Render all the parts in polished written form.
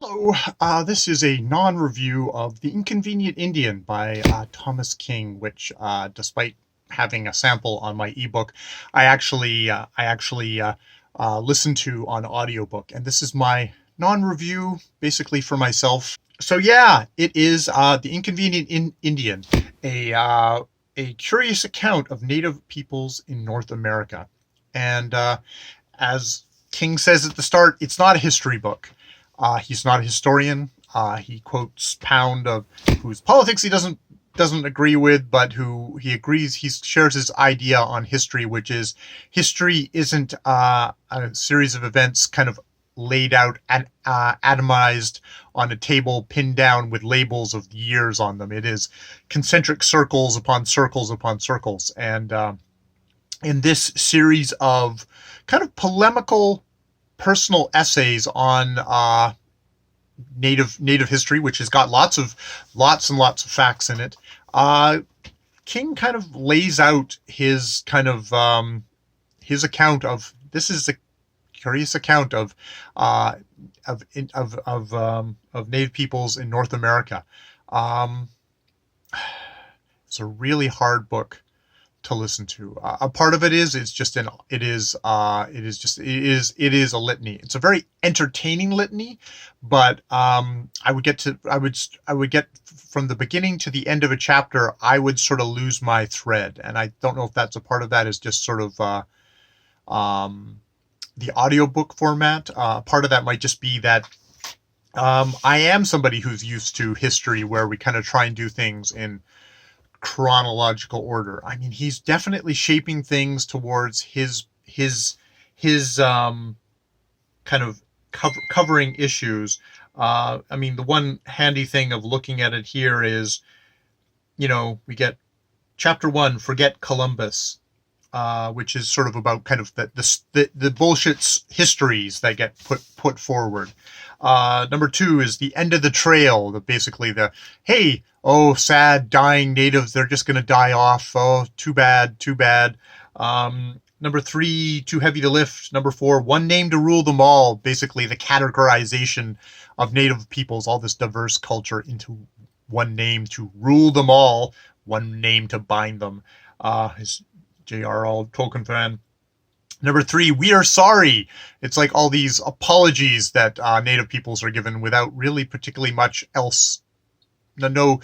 Hello, this is a non-review of The Inconvenient Indian by Thomas King, which, despite having a sample on my ebook, I actually listened to on audiobook, and this is my non-review, basically for myself. So yeah, it is The Inconvenient Indian, a uh, a curious account of Native peoples in North America, and as King says at the start, it's not a history book. He's not a historian. He quotes Pound, of whose politics he doesn't agree with, but who he agrees he shares his idea on history, which is history isn't a series of events kind of laid out and atomized on a table, pinned down with labels of years on them. It is concentric circles upon circles upon circles, and in this series of kind of polemical personal essays on native history, which has got lots and lots of facts in it. King kind of lays out his kind of his account of this is a curious account of Native peoples in North America. Um, it's a really hard book to listen to. A part of it is it's just an it is a litany. It's a very entertaining litany, but I would get from the beginning to the end of a chapter, I would sort of lose my thread, and I don't know if that's a part of that is just sort of the audiobook format. Part of that might just be that I am somebody who's used to history where we kind of try and do things in chronological order. I mean, he's definitely shaping things towards his kind of covering issues. I mean, the one handy thing of looking at it here is, we get chapter 1, Forget Columbus, which is sort of about kind of the bullshit histories that get put forward. Number 2 is the end of the trail. Basically the, hey, oh, sad, dying natives, they're just going to die off. Oh, too bad, too bad. Number 3, too heavy to lift. Number 4, one name to rule them all. Basically the categorization of native peoples, all this diverse culture into one name to rule them all, one name to bind them. Is J.R.R. Tolkien fan. Number 3, we are sorry. It's like all these apologies that Native peoples are given without really particularly much else. No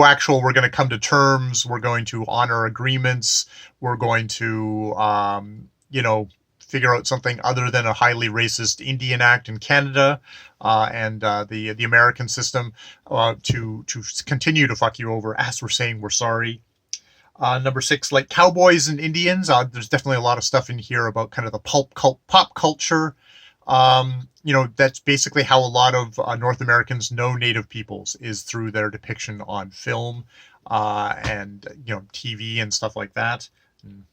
actual, we're going to come to terms. We're going to honor agreements. We're going to, figure out something other than a highly racist Indian Act in Canada and the American system to continue to fuck you over as we're saying we're sorry. Number 6, like cowboys and Indians. There's definitely a lot of stuff in here about kind of the pop culture. That's basically how a lot of North Americans know Native peoples is through their depiction on film and TV and stuff like that. And,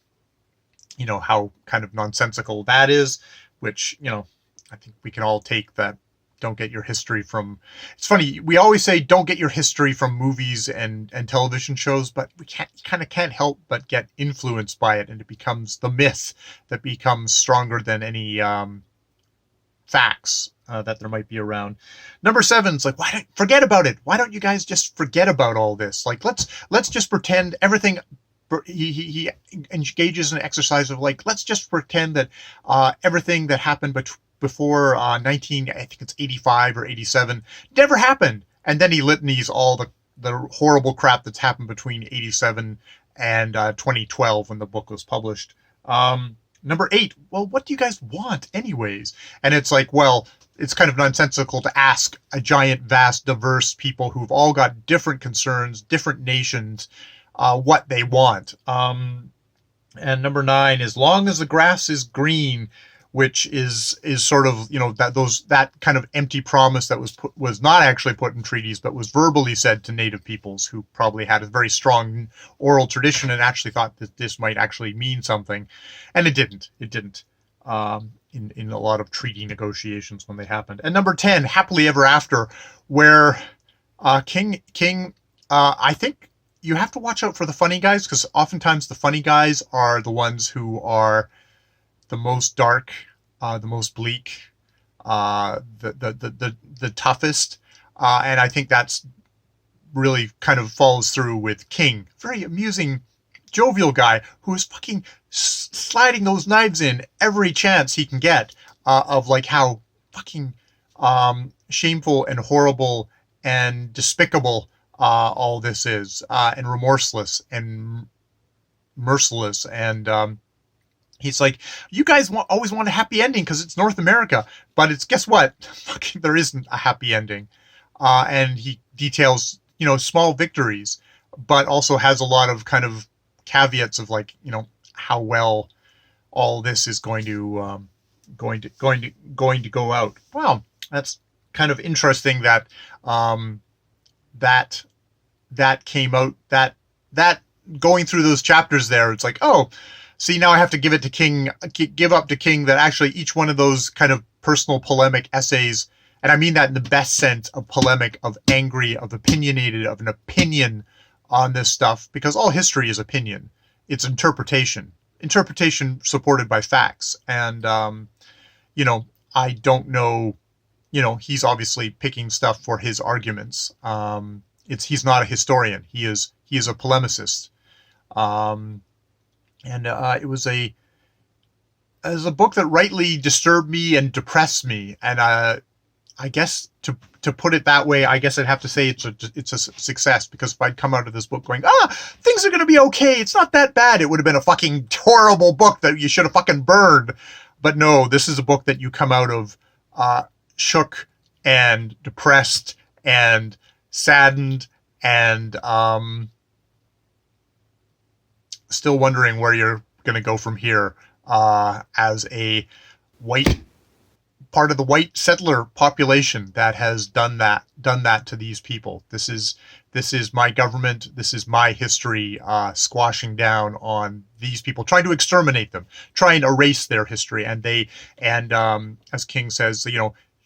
how kind of nonsensical that is, which I think we can all take that. Don't get your history from. It's funny. We always say don't get your history from movies and television shows, but we can't help but get influenced by it, and it becomes the myth that becomes stronger than any facts that there might be around. Number 7 is like, why don't forget about it? Why don't you guys just forget about all this? Like, let's just pretend everything. He engages in an exercise of like, let's just pretend that everything that happened before 19, I think it's 85 or 87, never happened. And then he litanies all the horrible crap that's happened between 87 and 2012 when the book was published. Number 8, well, what do you guys want anyways? And it's like, well, it's kind of nonsensical to ask a giant, vast, diverse people who've all got different concerns, different nations, what they want. And number 9, as long as the grass is green, which is sort of that kind of empty promise that was not actually put in treaties, but was verbally said to Native peoples who probably had a very strong oral tradition and actually thought that this might actually mean something, and it didn't. It didn't. In a lot of treaty negotiations when they happened. And number 10, happily ever after, where King, I think you have to watch out for the funny guys, because oftentimes the funny guys are the ones who are the most dark, the most bleak, the toughest, and I think that's really kind of follows through with King. Very amusing, jovial guy who is fucking sliding those knives in every chance he can get, of like how fucking shameful and horrible and despicable all this is, and remorseless and merciless. And he's like, you guys always want a happy ending because it's North America, but it's, guess what? Fucking, there isn't a happy ending. And he details, small victories, but also has a lot of kind of caveats of like, how well all this is going to go out. Wow, that's kind of interesting that that that came out, that going through those chapters there. It's like, oh, see, now I have to give up to King that actually each one of those kind of personal polemic essays, and I mean that in the best sense of polemic, of angry, of opinionated, of an opinion on this stuff, because all history is opinion. It's interpretation supported by facts. And I don't know, he's obviously picking stuff for his arguments. He's not a historian. He is a polemicist. It was a book that rightly disturbed me and depressed me. And I guess to put it that way, I guess I'd have to say it's a success, because if I'd come out of this book going, things are going to be okay, it's not that bad, it would have been a fucking horrible book that you should have fucking burned. But no, this is a book that you come out of shook and depressed and saddened and still wondering where you're going to go from here, as a part of the white settler population that has done that to these people. This is my government. This is my history, squashing down on these people, trying to exterminate them, trying to erase their history. And as King says,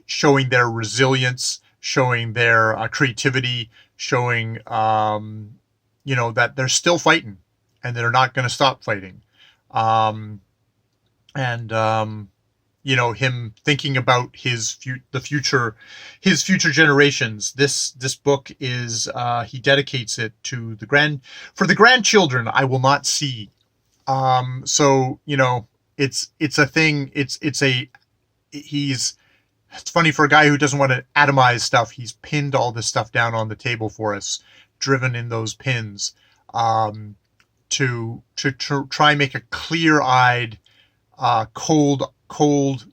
showing their resilience, showing their creativity, showing, that they're still fighting and they're not going to stop fighting. Him thinking about his future generations. This book is, he dedicates it to for the grandchildren I will not see. So it's a thing. It's funny for a guy who doesn't want to atomize stuff. He's pinned all this stuff down on the table for us, driven in those pins, to try and make a clear-eyed, cold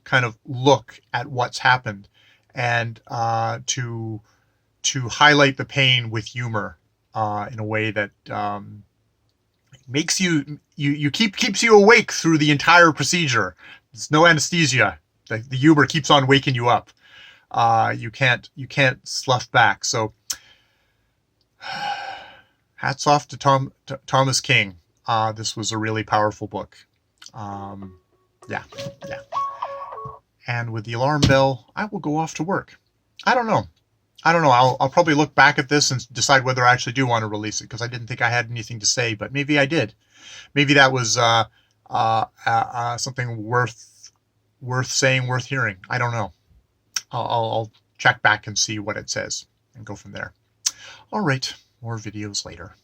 kind of look at what's happened, and to highlight the pain with humor, in a way that makes keeps you awake through the entire procedure. There's no anesthesia. The humor keeps on waking you up. You can't slough back. So hats off to Thomas King. This was a really powerful book. Yeah. And with the alarm bell, I will go off to work. I don't know. I'll probably look back at this and decide whether I actually do want to release it, because I didn't think I had anything to say, but maybe I did. Maybe that was something worth saying, worth hearing. I don't know. I'll check back and see what it says and go from there. All right, more videos later.